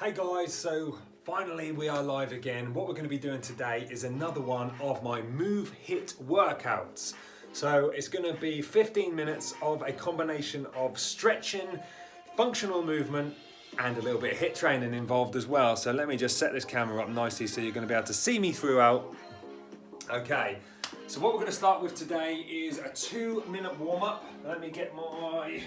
Hey guys, so finally we are live again. What we're going to be doing today is another one of my MoveHiit workouts. So it's going to be 15 minutes of a combination of stretching, functional movement, and a little bit of HIIT training involved as well. So let me just set this camera up nicely so you're going to be able to see me throughout. Okay, so what we're going to start with today is a 2-minute warm-up. Let me get my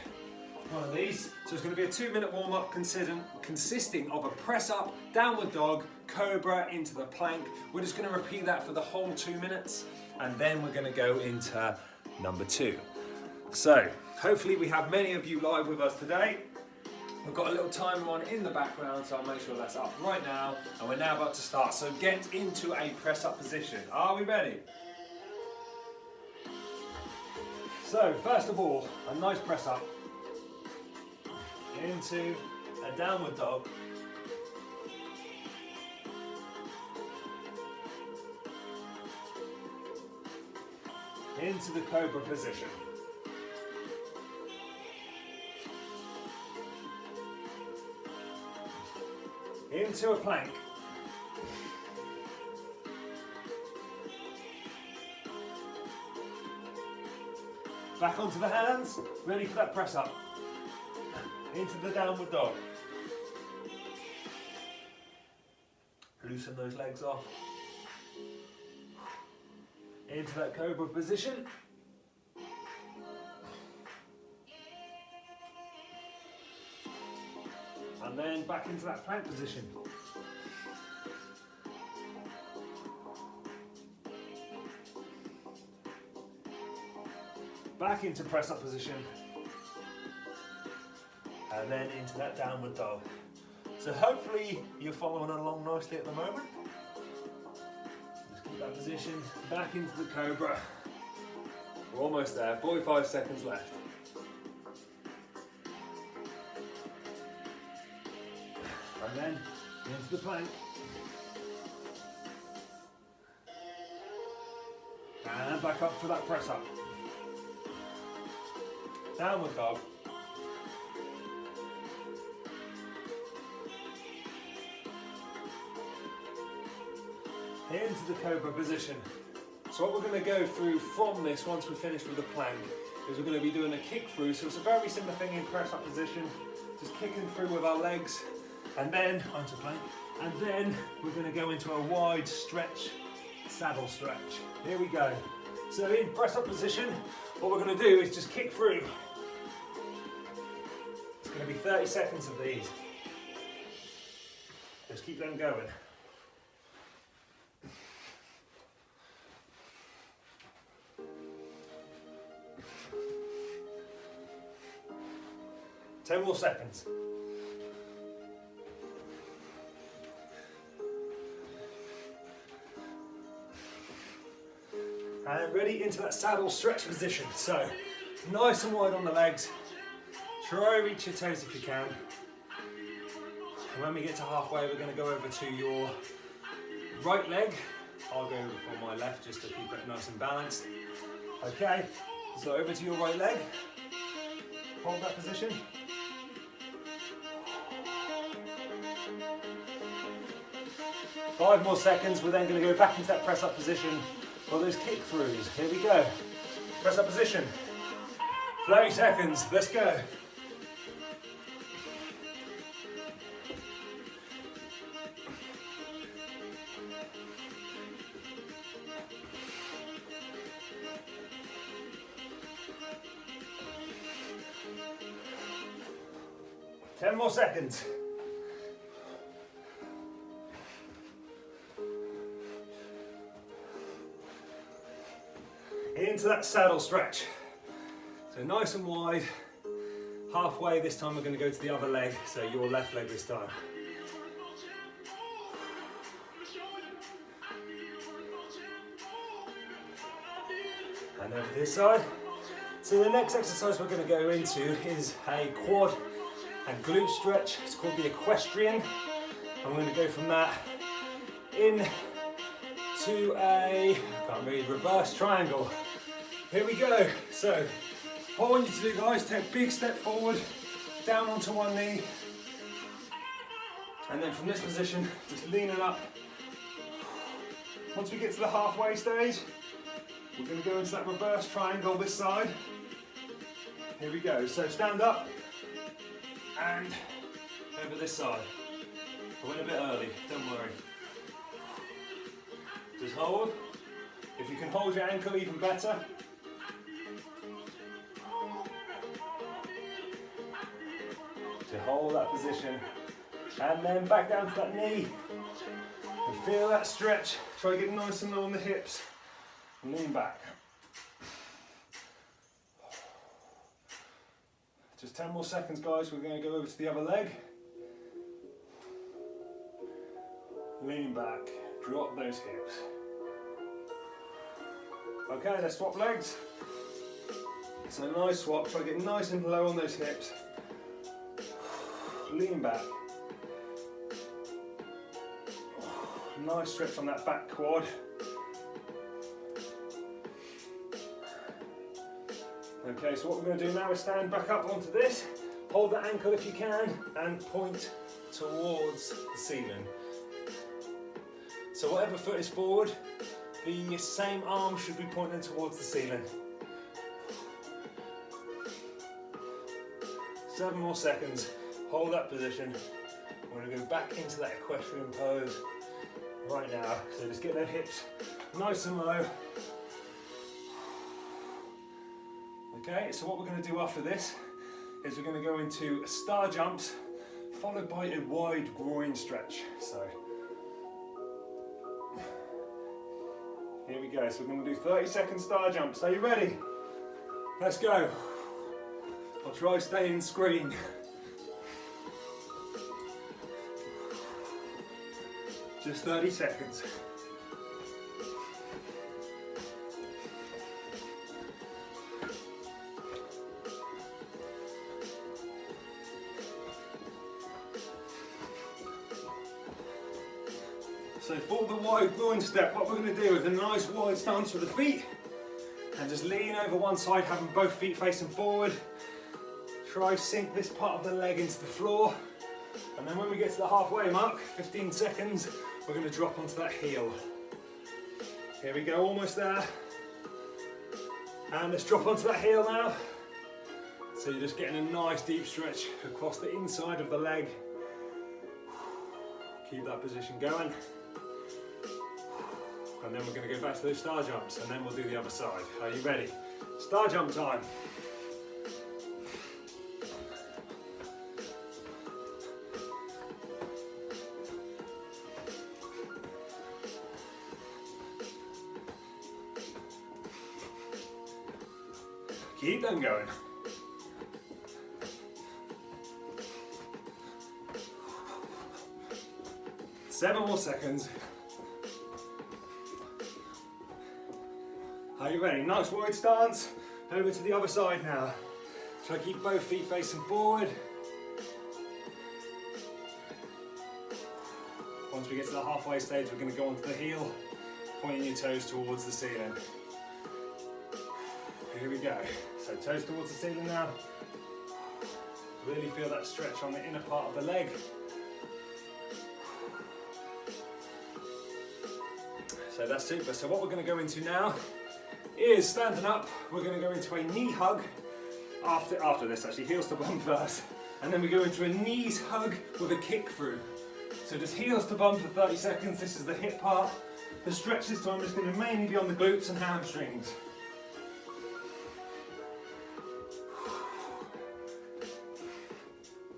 one of these. So it's going to be a 2-minute warm-up consisting of a press-up, downward dog, cobra into the plank. We're just going to repeat that for the whole 2 minutes, and then we're going to go into number 2. So hopefully we have many of you live with us today. We've got a little timer on in the background, so I'll make sure that's up right now, and we're now about to start. So get into a press-up position. Are we ready? So first of all, a nice press-up into a downward dog, into the cobra position, into a plank, back onto the hands, ready for that press up, into the downward dog, loosen those legs off, into that cobra position, and then back into that plank position. Back into press up position, and then into that downward dog. So hopefully you're following along nicely at the moment. Just keep that position, back into the cobra. We're almost there, 45 seconds left. And then into the plank. And back up for that press up. Downward dog. Into the cobra position. So what we're going to go through from this, once we're finished with the plank, is we're going to be doing a kick through. So it's a very similar thing in press up position, just kicking through with our legs, and then onto plank, and then we're going to go into a wide stretch, saddle stretch. Here we go. So in press up position, what we're going to do is just kick through. It's going to be 30 seconds of these. Just keep them going. Ten more seconds. And ready into that saddle stretch position. So nice and wide on the legs. Try to reach your toes if you can. And when we get to halfway, we're going to go over to your right leg. I'll go for my left just to keep it nice and balanced. Okay, so over to your right leg. Hold that position. Five more seconds. We're then going to go back into that press up position for those kick throughs. Here we go. Press up position. 30 seconds. Let's go. Ten more seconds. Into that saddle stretch. So nice and wide. Halfway this time we're going to go to the other leg, so your left leg this time. And over this side. So the next exercise we're going to go into is a quad and glute stretch. It's called the equestrian. I'm going to go from that in to a, I can't read, reverse triangle. Here we go. So what I want you to do, guys, take a big step forward, down onto one knee, And then from this position, just leaning up. Once we get to the halfway stage, we're going to go into that reverse triangle this side. Here we go. So stand up and over this side. I went a bit early, don't worry. Just hold. If you can hold your ankle, even better. To hold that position. And then back down to that knee. And feel that stretch. Try to get nice and low on the hips. And lean back. Just 10 more seconds, guys. We're going to go over to the other leg. Lean back. Drop those hips. Okay, let's swap legs. So nice swap. Try to get nice and low on those hips. Lean back. Nice stretch on that back quad. Okay, so what we're going to do now is stand back up onto this, hold the ankle if you can, and point towards the ceiling. So whatever foot is forward, the same arm should be pointing towards the ceiling. 7 more seconds, hold that position. We're going to go back into that equestrian pose right now. So just get their hips nice and low. Okay, so what we're going to do after this is we're going to go into star jumps followed by a wide groin stretch. So here we go. So we're going to do 30-second star jumps. Are you ready? Let's go. I'll try staying screen. Just 30 seconds. So for the wide groin step, what we're going to do is a nice wide stance with the feet and just lean over one side, having both feet facing forward. Try sink this part of the leg into the floor, and then when we get to the halfway mark, 15 seconds, we're going to drop onto that heel. Here we go, almost there. And let's drop onto that heel now. So you're just getting a nice deep stretch across the inside of the leg. Keep that position going. And then we're going to go back to those star jumps, and then we'll do the other side. Are you ready? Star jump time. Keep them going. Seven more seconds. Are you ready? Nice wide stance. Over to the other side now. Try to keep both feet facing forward. Once we get to the halfway stage, we're going to go onto the heel, pointing your toes towards the ceiling. Here we go. So toes towards the ceiling now. Really feel that stretch on the inner part of the leg. So that's super. So what we're going to go into now is standing up. We're going to go into a knee hug after this, actually, heels to bum first. And then we go into a knees hug with a kick through. So just heels to bum for 30 seconds. This is the hip part. The stretch this time is going to mainly be on the glutes and hamstrings.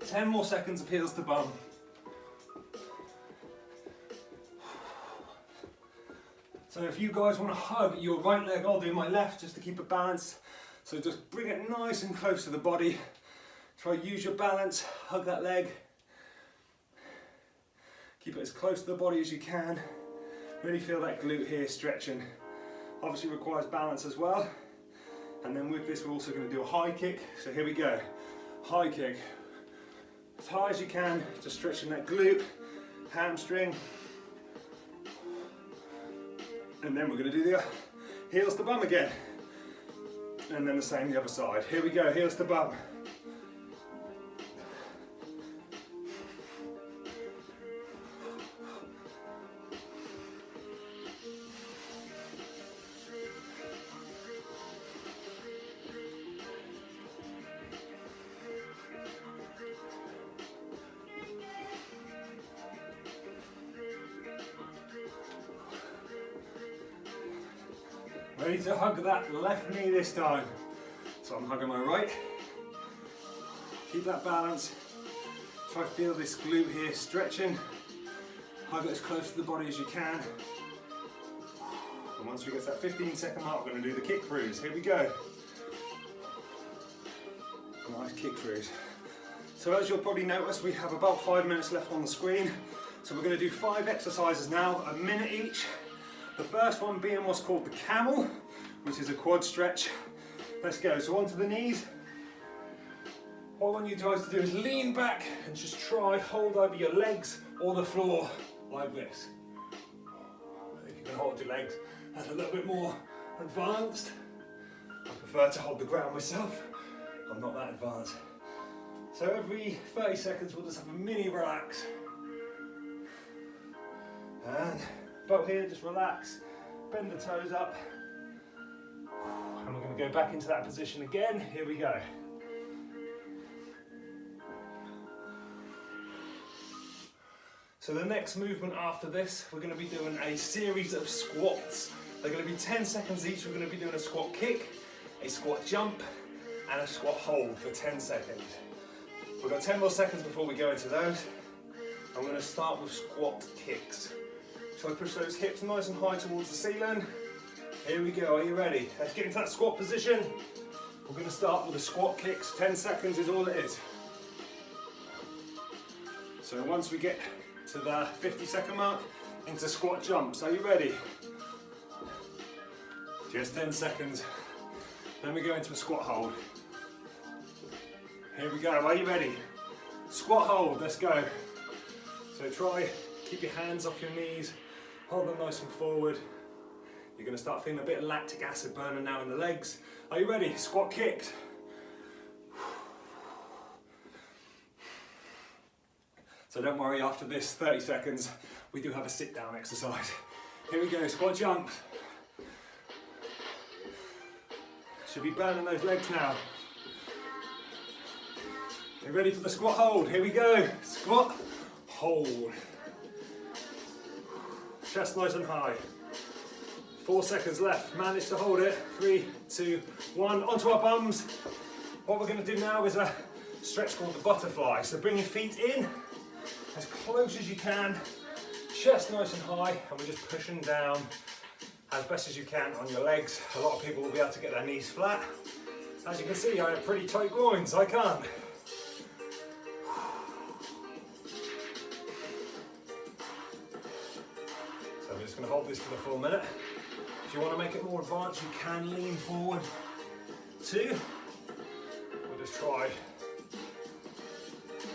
Ten more seconds of heels to bum. So if you guys want to hug your right leg, I'll do my left just to keep it balanced. So just bring it nice and close to the body. Try to use your balance, hug that leg. Keep it as close to the body as you can. Really feel that glute here stretching. Obviously requires balance as well. And then with this, we're also going to do a high kick. So here we go. High kick. As high as you can, just stretching that glute, hamstring. And then we're going to do the heels to bum again. And then the same the other side. Here we go, heels to bum. Ready to hug that left knee this time. So I'm hugging my right. Keep that balance. Try to feel this glute here stretching. Hug it as close to the body as you can. And once we get to that 15-second mark, we're going to do the kick throughs. Here we go. Nice kick throughs. So as you'll probably notice, we have about 5 minutes left on the screen. So we're going to do 5 exercises now, a minute each. The first one being what's called the Camel, which is a quad stretch. Let's go. So onto the knees. What I want you guys to do is lean back and just try hold over your legs or the floor like this. If you can hold your legs, that's a little bit more advanced. I prefer to hold the ground myself. I'm not that advanced. So every 30 seconds we'll just have a mini relax. And about here, just relax, bend the toes up. And we're going to go back into that position again. Here we go. So the next movement after this, we're going to be doing a series of squats. They're going to be 10 seconds each. We're going to be doing a squat kick, a squat jump, and a squat hold for 10 seconds. We've got 10 more seconds before we go into those. I'm going to start with squat kicks. So I push those hips nice and high towards the ceiling. Here we go, are you ready? Let's get into that squat position. We're going to start with the squat kicks. 10 seconds is all it is. So once we get to the 50-second mark, into squat jumps. Are you ready? Just 10 seconds. Then we go into a squat hold. Here we go, are you ready? Squat hold, let's go. So try, keep your hands off your knees, hold them nice and forward. You're going to start feeling a bit of lactic acid burning now in the legs. Are you ready? Squat kicks. So don't worry, after this 30 seconds, we do have a sit down exercise. Here we go, squat jump. Should be burning those legs now. You ready for the squat hold? Here we go, squat, hold. Chest nice and high. 4 seconds left, manage to hold it. 3, 2, 1, onto our bums. What we're going to do now is a stretch called the butterfly. So bring your feet in, as close as you can, chest nice and high, and we're just pushing down as best as you can on your legs. A lot of people will be able to get their knees flat. As you can see, I have pretty tight groins, I can't. So we're just going to hold this for the full minute. If you want to make it more advanced, you can lean forward too. We'll just try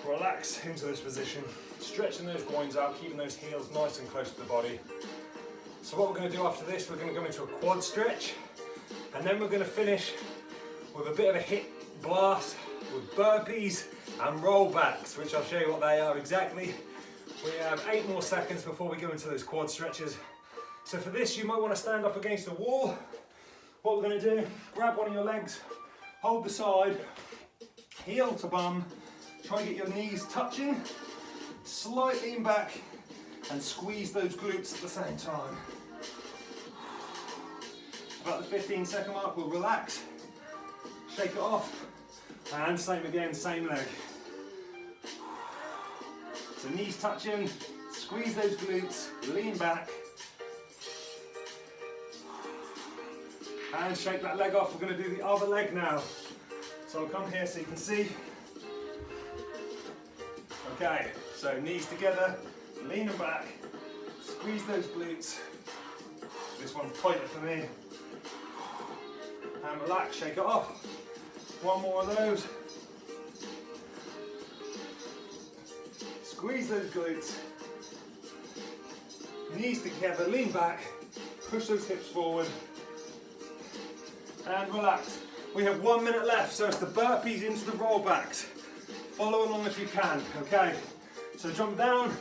relax into this position, stretching those groins out, keeping those heels nice and close to the body. So what we're going to do after this, we're going to go into a quad stretch, and then we're going to finish with a bit of a hip blast with burpees and rollbacks, which I'll show you what they are exactly. We have 8 more seconds before we go into those quad stretches. So for this, you might want to stand up against the wall. What we're going to do, grab one of your legs, hold the side, heel to bum, try and get your knees touching, slightly lean back and squeeze those glutes at the same time. About the 15-second mark, we'll relax, shake it off, and same again, same leg. So knees touching, squeeze those glutes, lean back, and shake that leg off. We're going to do the other leg now. So I'll come here so you can see. Okay, so knees together, lean them back, squeeze those glutes. This one's tighter for me. And relax, shake it off. One more of those. Squeeze those glutes. Knees together, lean back, push those hips forward. And relax. We have 1 minute left, so it's the burpees into the rollbacks. Follow along if you can, okay? So jump down,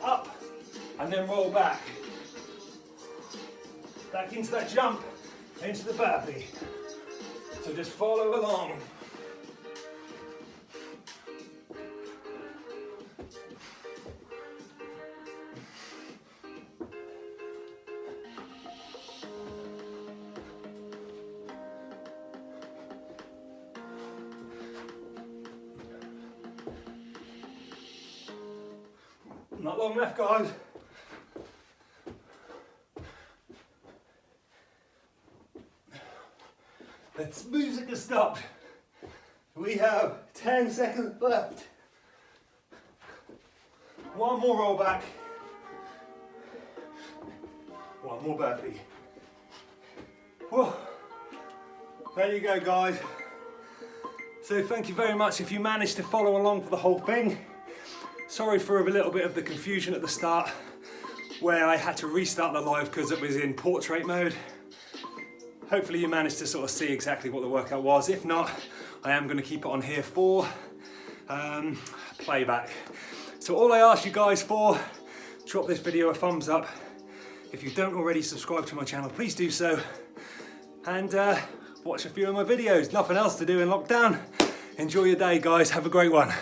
up, and then roll back. Back into that jump, into the burpee. So just follow along. Not long left, guys. The music has stopped. We have 10 seconds left. One more roll back. One more burpee. Whew. There you go, guys. So thank you very much if you managed to follow along for the whole thing. Sorry for a little bit of the confusion at the start where I had to restart the live because it was in portrait mode. Hopefully you managed to sort of see exactly what the workout was. If not, I am going to keep it on here for playback. So all I ask you guys for, drop this video a thumbs up. If you don't already subscribe to my channel, please do so. And watch a few of my videos. Nothing else to do in lockdown. Enjoy your day, guys. Have a great one.